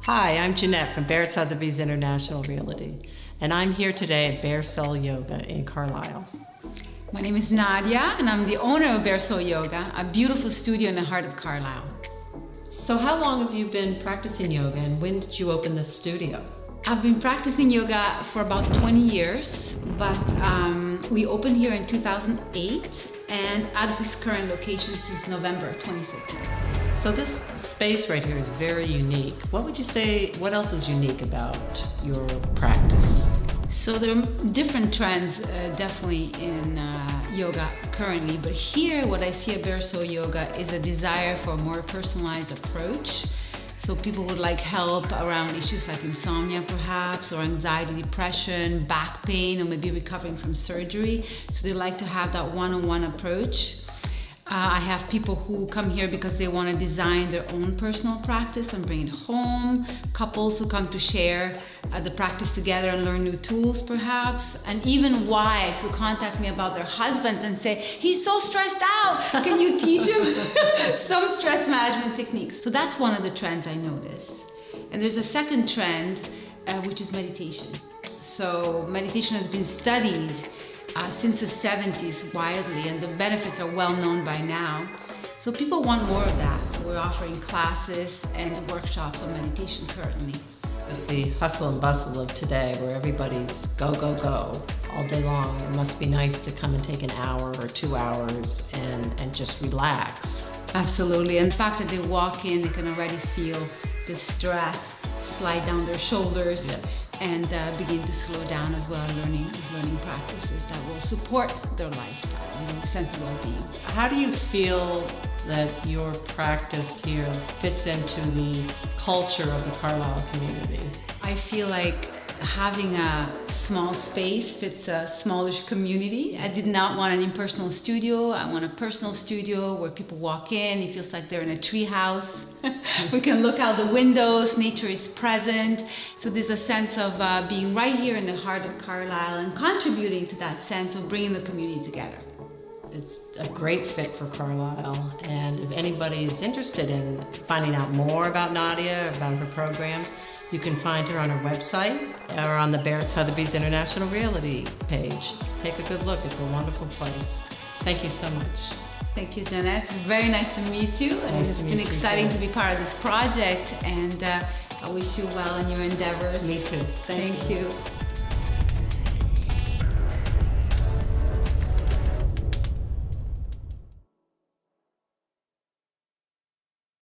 Hi, I'm Jeannette from Barrett Sotheby's International Realty, and I'm here today at Bear Soul Yoga in Carlisle. My name is Nadia, and I'm the owner of Bear Soul Yoga, a beautiful studio in the heart of Carlisle. So how long have you been practicing yoga, and when did you open this studio? I've been practicing yoga for about 20 years, but we opened here in 2008 and at this current location since November 2015. So this space right here is very unique. What would you say, what else is unique about your practice? So there are different trends definitely in yoga currently, but here what I see at Bear Soul Yoga is a desire for a more personalized approach. So people would like help around issues like insomnia perhaps, or anxiety, depression, back pain, or maybe recovering from surgery. So they like to have that one-on-one approach. I have people who come here because they want to design their own personal practice and bring it home. Couples who come to share the practice together and learn new tools perhaps. And even wives who contact me about their husbands and say, he's so stressed out, can you teach him some stress management techniques? So that's one of the trends I notice. And there's a second trend, which is meditation. So meditation has been studied since the 70s widely, and the benefits are well known by now. So people want more of that. So we're offering classes and workshops on meditation currently. With the hustle and bustle of today, where everybody's go, go, go all day long, it must be nice to come and take an hour or 2 hours and just relax. Absolutely, and the fact that they walk in, they can already feel the stress slide down their shoulders. Yes. And begin to slow down as well, learning practices that will support their lifestyle and their sense of well-being. How do you feel that your practice here fits into the culture of the Carlisle community? I feel like having a small space fits a smallish community. I did not want an impersonal studio. I want a personal studio where people walk in, it feels like they're in a tree house. We can look out the windows, nature is present. So there's a sense of being right here in the heart of Carlisle and contributing to that sense of bringing the community together. It's a great fit for Carlisle, and if anybody is interested in finding out more about Nadia, about her programs, you can find her on her website or on the Barrett Sotheby's International Realty page. Take a good look. It's a wonderful place. Thank you so much. Thank you, Jeannette. It's very nice to meet you. And it's been exciting to be part of this project, and I wish you well in your endeavors. Me too. Thank you.